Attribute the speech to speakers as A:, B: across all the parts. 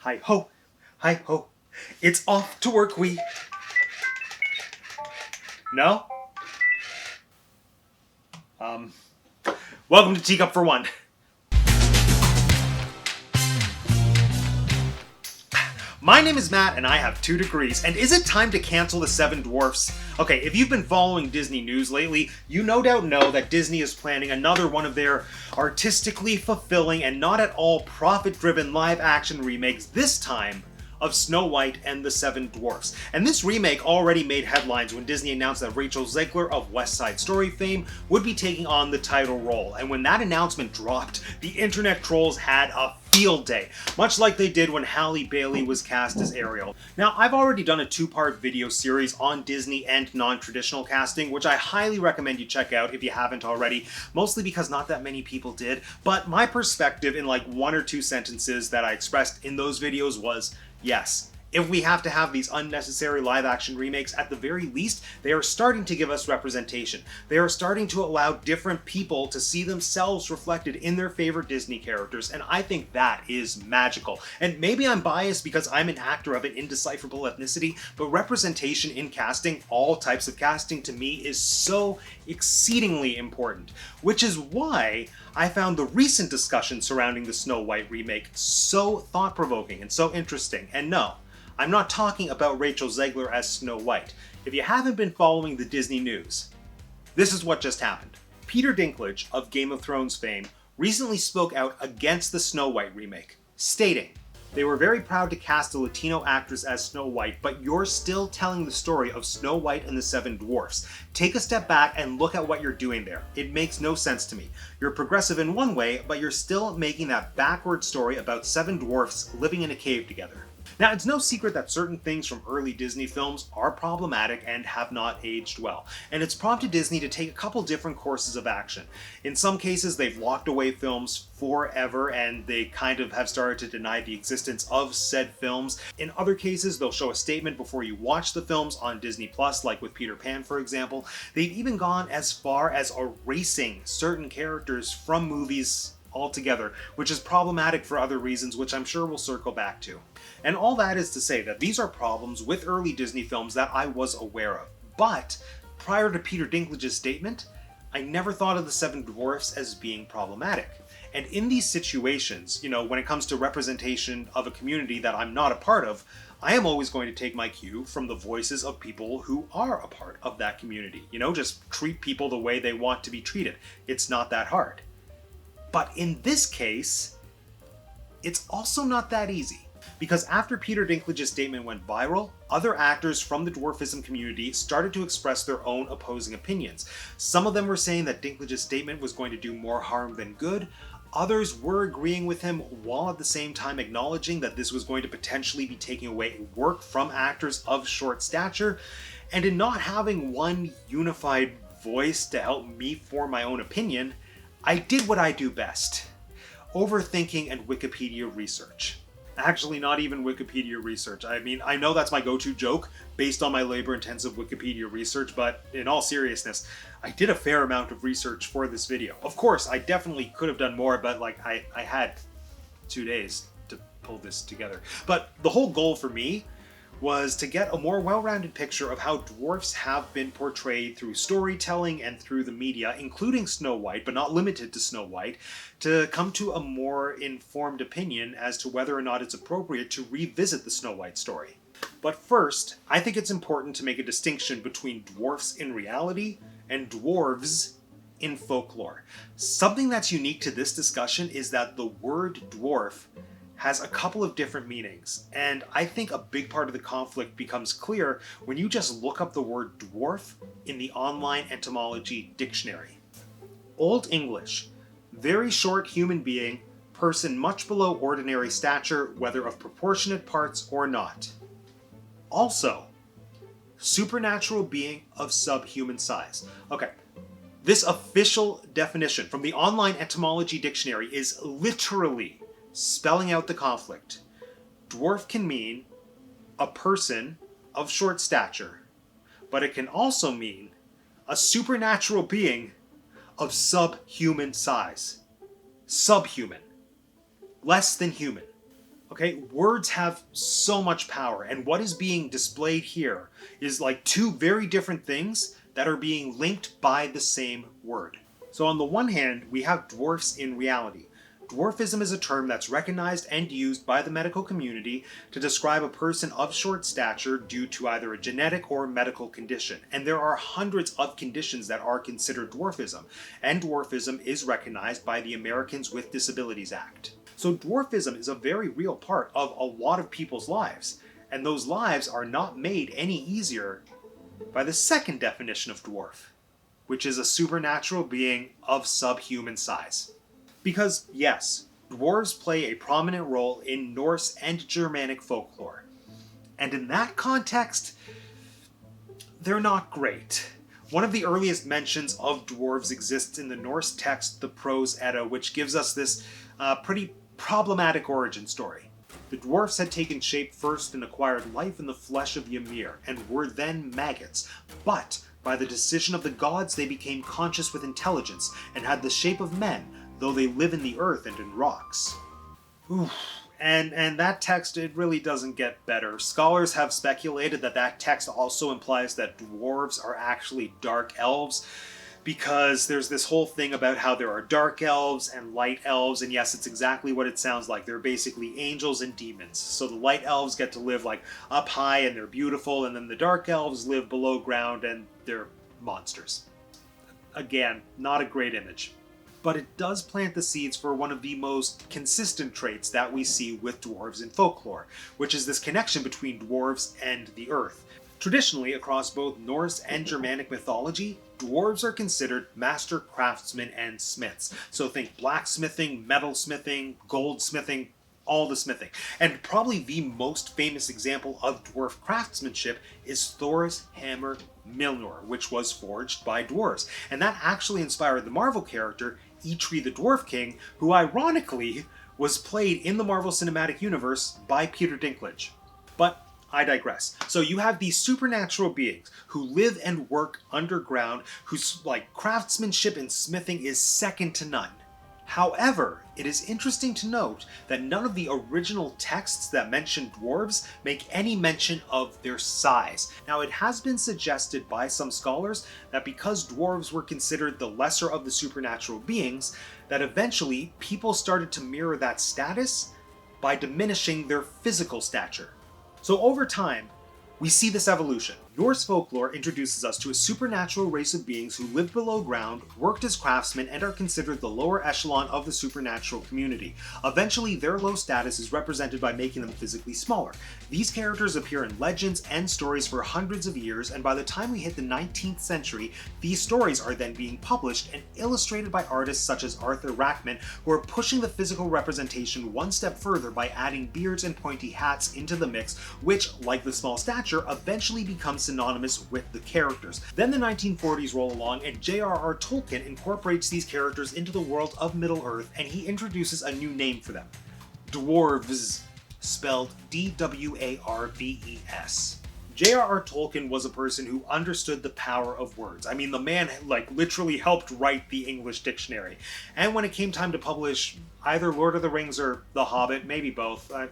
A: Hi ho, hi ho, it's off to work we. No? Welcome to Teacup for One. My name is Matt and I have 2 degrees, and is it time to cancel the Seven Dwarfs? Okay, if you've been following Disney news lately, you no doubt know that Disney is planning another one of their artistically fulfilling and not at all profit-driven live-action remakes, this time of Snow White and the Seven Dwarfs. And this remake already made headlines when Disney announced that Rachel Zegler of West Side Story fame would be taking on the title role. And when that announcement dropped, the internet trolls had a field day, much like they did when Halle Bailey was cast as Ariel. Now, I've already done a 2-part video series on Disney and non-traditional casting, which I highly recommend you check out if you haven't already, mostly because not that many people did, but my perspective in like 1 or 2 sentences that I expressed in those videos was, yes, if we have to have these unnecessary live-action remakes, at the very least, they are starting to give us representation. They are starting to allow different people to see themselves reflected in their favorite Disney characters, and I think that is magical. And maybe I'm biased because I'm an actor of an indecipherable ethnicity, but representation in casting, all types of casting, to me is so exceedingly important. Which is why I found the recent discussion surrounding the Snow White remake so thought-provoking and so interesting. And no, I'm not talking about Rachel Zegler as Snow White. If you haven't been following the Disney news, this is what just happened. Peter Dinklage of Game of Thrones fame recently spoke out against the Snow White remake, stating, "They were very proud to cast a Latino actress as Snow White, but you're still telling the story of Snow White and the Seven Dwarfs. Take a step back and look at what you're doing there. It makes no sense to me. You're progressive in one way, but you're still making that backward story about 7 dwarfs living in a cave together." Now, it's no secret that certain things from early Disney films are problematic and have not aged well, and it's prompted Disney to take a couple different courses of action. In some cases, they've locked away films forever, and they kind of have started to deny the existence of said films. In other cases, they'll show a statement before you watch the films on Disney+, like with Peter Pan, for example. They've even gone as far as erasing certain characters from movies altogether, which is problematic for other reasons, which I'm sure we'll circle back to. And all that is to say that these are problems with early Disney films that I was aware of. But prior to Peter Dinklage's statement, I never thought of the Seven Dwarfs as being problematic. And in these situations, when it comes to representation of a community that I'm not a part of, I am always going to take my cue from the voices of people who are a part of that community. Just treat people the way they want to be treated. It's not that hard. But in this case, it's also not that easy. Because after Peter Dinklage's statement went viral, other actors from the Dwarfism community started to express their own opposing opinions. Some of them were saying that Dinklage's statement was going to do more harm than good. Others were agreeing with him while at the same time acknowledging that this was going to potentially be taking away work from actors of short stature. And in not having one unified voice to help me form my own opinion, I did what I do best: overthinking and Wikipedia research. Actually, not even Wikipedia research. I mean, I know that's my go-to joke based on my labor-intensive Wikipedia research, but in all seriousness, I did a fair amount of research for this video. Of course, I definitely could have done more, but I had 2 days to pull this together. But the whole goal for me was to get a more well-rounded picture of how dwarfs have been portrayed through storytelling and through the media, including Snow White, but not limited to Snow White, to come to a more informed opinion as to whether or not it's appropriate to revisit the Snow White story. But first, I think it's important to make a distinction between dwarfs in reality and dwarves in folklore. Something that's unique to this discussion is that the word dwarf has a couple of different meanings, and I think a big part of the conflict becomes clear when you just look up the word dwarf in the online etymology dictionary. Old English: very short human being, person much below ordinary stature, whether of proportionate parts or not. Also, supernatural being of subhuman size. Okay, this official definition from the online etymology dictionary is literally spelling out the conflict. Dwarf can mean a person of short stature, but it can also mean a supernatural being of subhuman size. Subhuman. Less than human. Okay, words have so much power, and what is being displayed here is like two very different things that are being linked by the same word. So on the one hand, we have dwarfs in reality. Dwarfism is a term that's recognized and used by the medical community to describe a person of short stature due to either a genetic or medical condition. And there are hundreds of conditions that are considered dwarfism, and dwarfism is recognized by the Americans with Disabilities Act. So dwarfism is a very real part of a lot of people's lives, and those lives are not made any easier by the second definition of dwarf, which is a supernatural being of subhuman size. Because, yes, dwarves play a prominent role in Norse and Germanic folklore, and in that context, they're not great. One of the earliest mentions of dwarves exists in the Norse text, the Prose Edda, which gives us this pretty problematic origin story. The dwarfs had taken shape first and acquired life in the flesh of Ymir, and were then maggots. But by the decision of the gods, they became conscious with intelligence, and had the shape of men, though they live in the earth and in rocks. Oof. And that text, it really doesn't get better. Scholars have speculated that that text also implies that dwarves are actually dark elves, because there's this whole thing about how there are dark elves and light elves, and yes, it's exactly what it sounds like. They're basically angels and demons. So the light elves get to live like up high and they're beautiful, and then the dark elves live below ground and they're monsters. Again, not a great image. But it does plant the seeds for one of the most consistent traits that we see with dwarves in folklore, which is this connection between dwarves and the earth. Traditionally, across both Norse and Germanic mythology, dwarves are considered master craftsmen and smiths. So think blacksmithing, metalsmithing, goldsmithing, all the smithing. And probably the most famous example of dwarf craftsmanship is Thor's hammer Mjolnir, which was forged by dwarves. And that actually inspired the Marvel character Eitri the Dwarf King, who ironically was played in the Marvel Cinematic Universe by Peter Dinklage. But I digress. So you have these supernatural beings who live and work underground, whose craftsmanship and smithing is second to none. However, it is interesting to note that none of the original texts that mention dwarves make any mention of their size. Now, it has been suggested by some scholars that because dwarves were considered the lesser of the supernatural beings, that eventually people started to mirror that status by diminishing their physical stature. So over time, we see this evolution. Norse folklore introduces us to a supernatural race of beings who live below ground, worked as craftsmen, and are considered the lower echelon of the supernatural community. Eventually, their low status is represented by making them physically smaller. These characters appear in legends and stories for hundreds of years, and by the time we hit the 19th century, these stories are then being published and illustrated by artists such as Arthur Rachman, who are pushing the physical representation one step further by adding beards and pointy hats into the mix, which, like the small stature, eventually becomes synonymous with the characters. Then the 1940s roll along, and JRR Tolkien incorporates these characters into the world of Middle-earth, and he introduces a new name for them. Dwarves, spelled D-W-A-R-V-E-S. J.R.R. Tolkien was a person who understood the power of words. I mean, the man literally helped write the English dictionary. And when it came time to publish either Lord of the Rings or The Hobbit, maybe both, I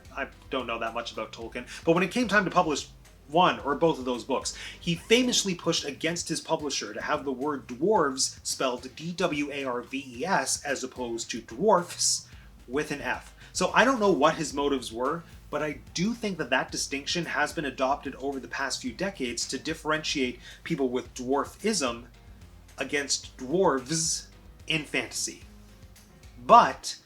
A: don't know that much about Tolkien, but when it came time to publish one or both of those books, he famously pushed against his publisher to have the word dwarves spelled D-W-A-R-V-E-S as opposed to dwarfs with an F. So I don't know what his motives were, but I do think that that distinction has been adopted over the past few decades to differentiate people with dwarfism against dwarves in fantasy. But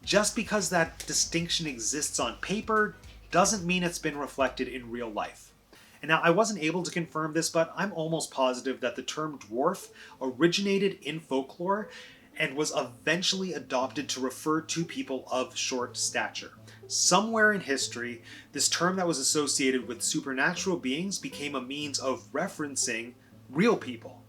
A: just because that distinction exists on paper doesn't mean it's been reflected in real life. And now, I wasn't able to confirm this, but I'm almost positive that the term dwarf originated in folklore and was eventually adopted to refer to people of short stature. Somewhere in history, this term that was associated with supernatural beings became a means of referencing real people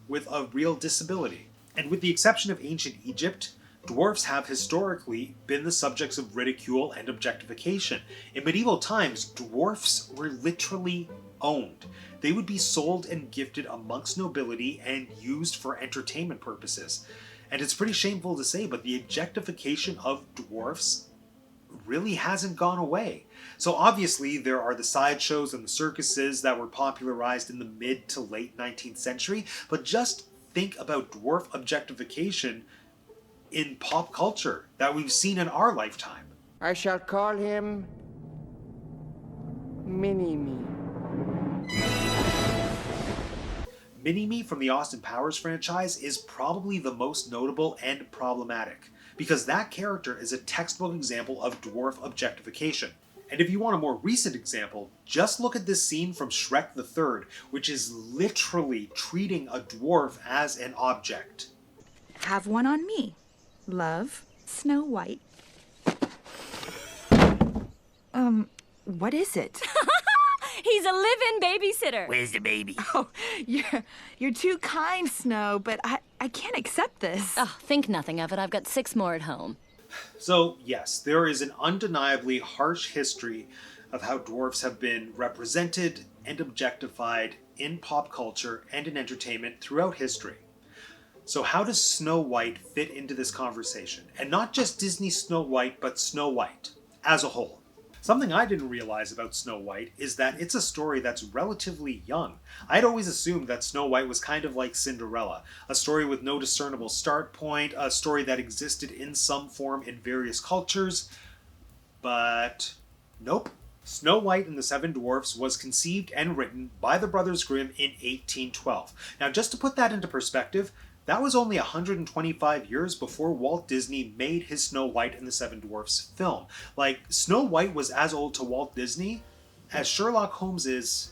A: with a real disability. And with the exception of ancient Egypt, dwarfs have historically been the subjects of ridicule and objectification. In medieval times, dwarfs were literally owned. They would be sold and gifted amongst nobility and used for entertainment purposes. And it's pretty shameful to say, but the objectification of dwarfs really hasn't gone away. So obviously there are the sideshows and the circuses that were popularized in the mid to late 19th century, but just think about dwarf objectification in pop culture that we've seen in our lifetime.
B: I shall call him Mini-Me.
A: Mini-Me from the Austin Powers franchise is probably the most notable and problematic, because that character is a textbook example of dwarf objectification. And if you want a more recent example, just look at this scene from Shrek the Third, which is literally treating a dwarf as an object.
C: Have one on me. Love, Snow White. What is it?
D: He's a live-in babysitter.
E: Where's the baby?
C: Oh, you're too kind, Snow, but I can't accept this.
D: Oh, think nothing of it. I've got 6 more at home.
A: So yes, there is an undeniably harsh history of how dwarfs have been represented and objectified in pop culture and in entertainment throughout history. So how does Snow White fit into this conversation? And not just Disney Snow White, but Snow White as a whole. Something I didn't realize about Snow White is that it's a story that's relatively young. I'd always assumed that Snow White was kind of like Cinderella, a story with no discernible start point, a story that existed in some form in various cultures, but nope. Snow White and the Seven Dwarfs was conceived and written by the Brothers Grimm in 1812. Now, just to put that into perspective, that was only 125 years before Walt Disney made his Snow White and the Seven Dwarfs film. Like, Snow White was as old to Walt Disney as Sherlock Holmes is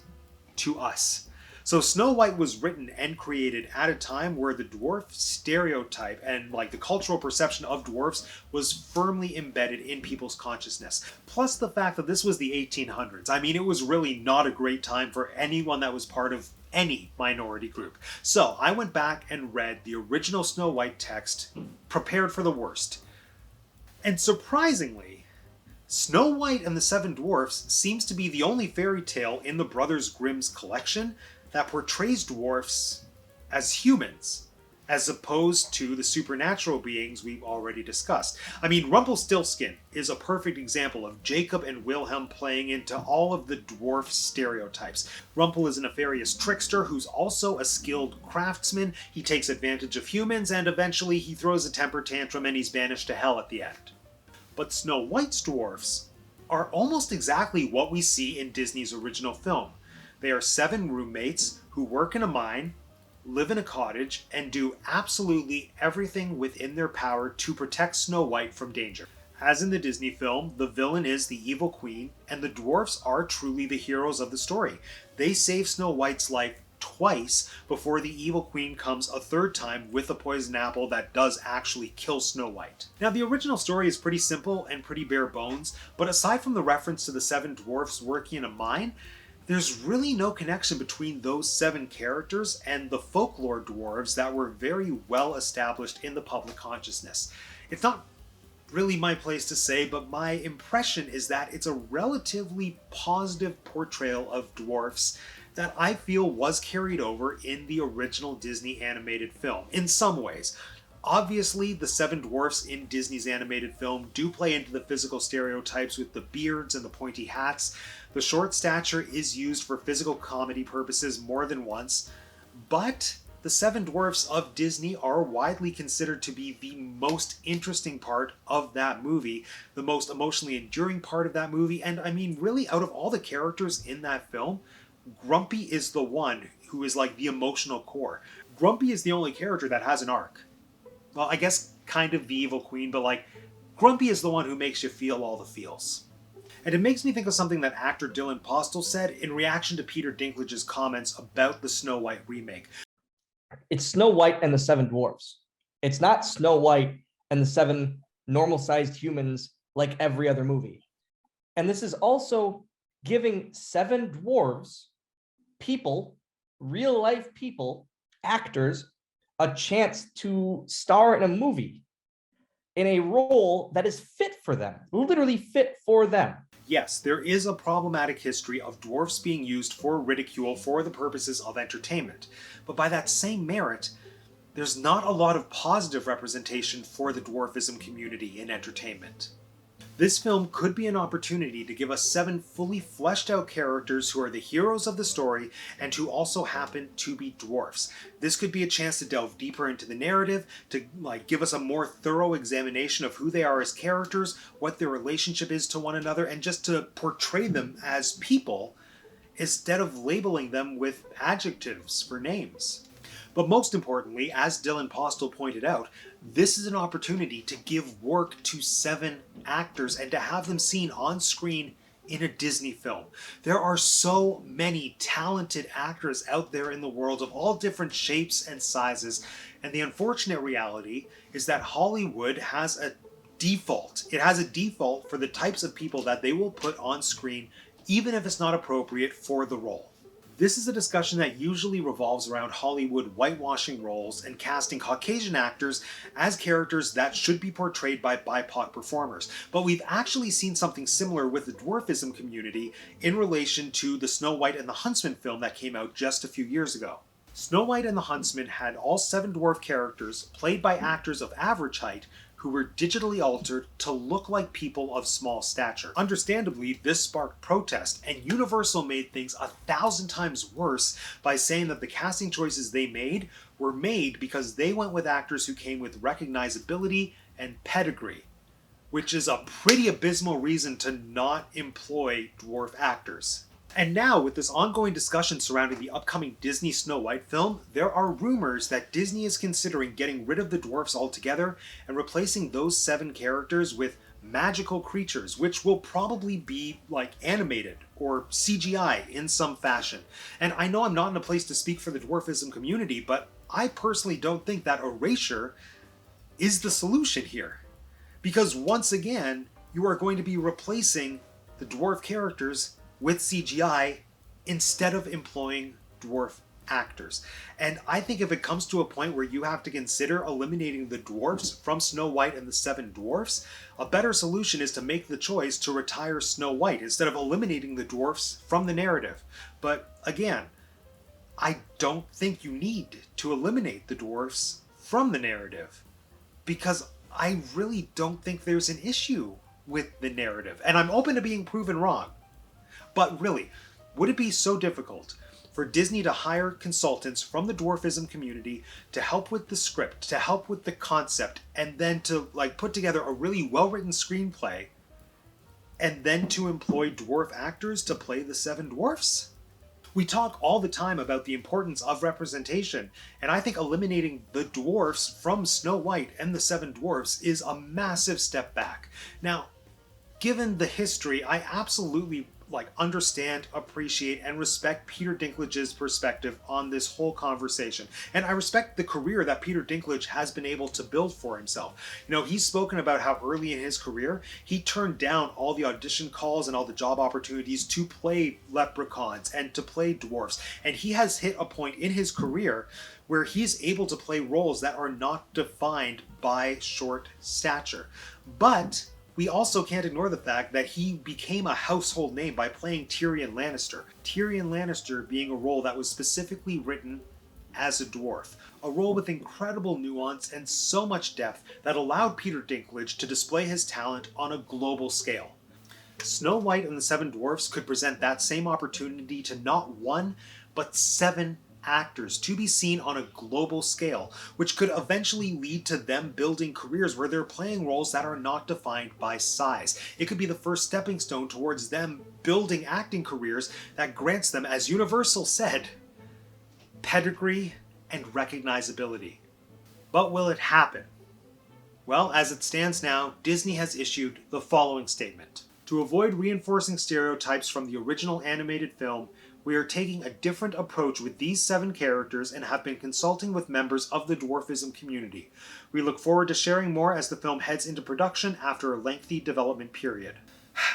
A: to us. So Snow White was written and created at a time where the dwarf stereotype and the cultural perception of dwarfs was firmly embedded in people's consciousness. Plus the fact that this was the 1800s. I mean, it was really not a great time for anyone that was part of any minority group. So I went back and read the original Snow White text, prepared for the worst. And surprisingly, Snow White and the Seven Dwarfs seems to be the only fairy tale in the Brothers Grimm's collection that portrays dwarfs as humans, as opposed to the supernatural beings we've already discussed. I mean, Rumpelstiltskin is a perfect example of Jacob and Wilhelm playing into all of the dwarf stereotypes. Rumpel is a nefarious trickster who's also a skilled craftsman. He takes advantage of humans, and eventually he throws a temper tantrum and he's banished to hell at the end. But Snow White's dwarfs are almost exactly what we see in Disney's original film. They are 7 roommates who work in a mine, live in a cottage, and do absolutely everything within their power to protect Snow White from danger. As in the Disney film, the villain is the evil queen, and the dwarfs are truly the heroes of the story. They save Snow White's life twice before the evil queen comes a third time with a poison apple that does actually kill Snow White. Now, the original story is pretty simple and pretty bare bones, but aside from the reference to the 7 dwarfs working in a mine, there's really no connection between those 7 characters and the folklore dwarves that were very well established in the public consciousness. It's not really my place to say, but my impression is that it's a relatively positive portrayal of dwarfs that I feel was carried over in the original Disney animated film, in some ways. Obviously, the 7 dwarfs in Disney's animated film do play into the physical stereotypes with the beards and the pointy hats. The short stature is used for physical comedy purposes more than once, but the 7 dwarfs of Disney are widely considered to be the most interesting part of that movie, the most emotionally enduring part of that movie, and I mean, really, out of all the characters in that film, Grumpy is the one who is like the emotional core. Grumpy is the only character that has an arc. Well, I guess kind of the evil queen, but Grumpy is the one who makes you feel all the feels. And it makes me think of something that actor Dylan Postel said in reaction to Peter Dinklage's comments about the Snow White remake.
F: It's Snow White and the 7 Dwarfs. It's not Snow White and the 7 normal-sized humans like every other movie. And this is also giving 7 dwarves, people, real-life people, actors, a chance to star in a movie in a role that is fit for them, literally fit for them.
A: Yes, there is a problematic history of dwarfs being used for ridicule for the purposes of entertainment. But by that same merit, there's not a lot of positive representation for the dwarfism community in entertainment. This film could be an opportunity to give us 7 fully fleshed out characters who are the heroes of the story and who also happen to be dwarfs. This could be a chance to delve deeper into the narrative, to give us a more thorough examination of who they are as characters, what their relationship is to one another, and just to portray them as people instead of labeling them with adjectives for names. But most importantly, as Dylan Postel pointed out, this is an opportunity to give work to 7 actors and to have them seen on screen in a Disney film. There are so many talented actors out there in the world of all different shapes and sizes, and the unfortunate reality is that Hollywood has a default. It has a default for the types of people that they will put on screen, even if it's not appropriate for the role. This is a discussion that usually revolves around Hollywood whitewashing roles and casting Caucasian actors as characters that should be portrayed by BIPOC performers. But we've actually seen something similar with the Dwarfism community in relation to the Snow White and the Huntsman film that came out just a few years ago. Snow White and the Huntsman had all 7 dwarf characters played by actors of average height who were digitally altered to look like people of small stature. Understandably, this sparked protest, and Universal made things 1,000 times worse by saying that the casting choices they made were made because they went with actors who came with recognizability and pedigree, which is a pretty abysmal reason to not employ dwarf actors. And now, with this ongoing discussion surrounding the upcoming Disney Snow White film, there are rumors that Disney is considering getting rid of the dwarfs altogether and replacing those 7 characters with magical creatures, which will probably be animated or CGI in some fashion. And I know I'm not in a place to speak for the dwarfism community, but I personally don't think that erasure is the solution here. Because once again, you are going to be replacing the dwarf characters with CGI instead of employing dwarf actors. And I think if it comes to a point where you have to consider eliminating the dwarfs from Snow White and the 7 Dwarfs, a better solution is to make the choice to retire Snow White instead of eliminating the dwarfs from the narrative. But again, I don't think you need to eliminate the dwarfs from the narrative, because I really don't think there's an issue with the narrative. And I'm open to being proven wrong. But really, would it be so difficult for Disney to hire consultants from the dwarfism community to help with the script, to help with the concept, and then to put together a really well-written screenplay, and then to employ dwarf actors to play the 7 dwarfs? We talk all the time about the importance of representation, and I think eliminating the dwarfs from Snow White and the 7 Dwarfs is a massive step back. Now, given the history, I absolutely understand, appreciate, and respect Peter Dinklage's perspective on this whole conversation. And I respect the career that Peter Dinklage has been able to build for himself. You know, he's spoken about how early in his career, he turned down all the audition calls and all the job opportunities to play leprechauns and to play dwarfs. And he has hit a point in his career where he's able to play roles that are not defined by short stature. But we also can't ignore the fact that he became a household name by playing Tyrion Lannister. Tyrion Lannister being a role that was specifically written as a dwarf. A role with incredible nuance and so much depth that allowed Peter Dinklage to display his talent on a global scale. Snow White and the 7 Dwarfs could present that same opportunity to not 1, but 7 actors to be seen on a global scale, which could eventually lead to them building careers where they're playing roles that are not defined by size. It could be the first stepping stone towards them building acting careers that grants them, as Universal said, pedigree and recognizability. But will it happen? Well, as it stands now, Disney has issued the following statement. To avoid reinforcing stereotypes from the original animated film, we are taking a different approach with these 7 characters and have been consulting with members of the dwarfism community. We look forward to sharing more as the film heads into production after a lengthy development period.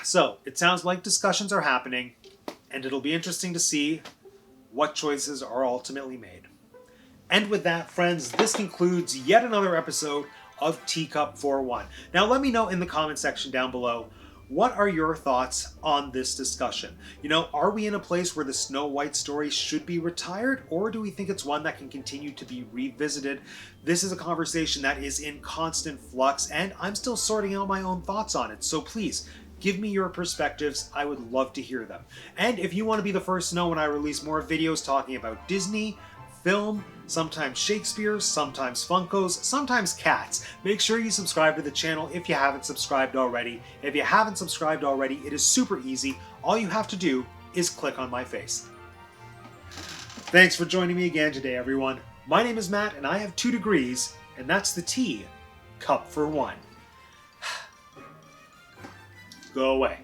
A: So, it sounds like discussions are happening, and it'll be interesting to see what choices are ultimately made. And with that, friends, this concludes yet another episode of Teacup 41. Now let me know in the comment section down below, What are your thoughts on this discussion? You know, are we in a place where the Snow White story should be retired, or do we think it's one that can continue to be revisited? This is a conversation that is in constant flux, and I'm still sorting out my own thoughts on it, so please, give me your perspectives. I would love to hear them. And if you want to be the first to know when I release more videos talking about Disney, film, sometimes Shakespeare, sometimes Funkos, sometimes cats, make sure you subscribe to the channel if you haven't subscribed already. If you haven't subscribed already, it is super easy. All you have to do is click on my face. Thanks for joining me again today, everyone. My name is Matt, and I have 2 degrees, and that's the tea. Cup for one. Go away.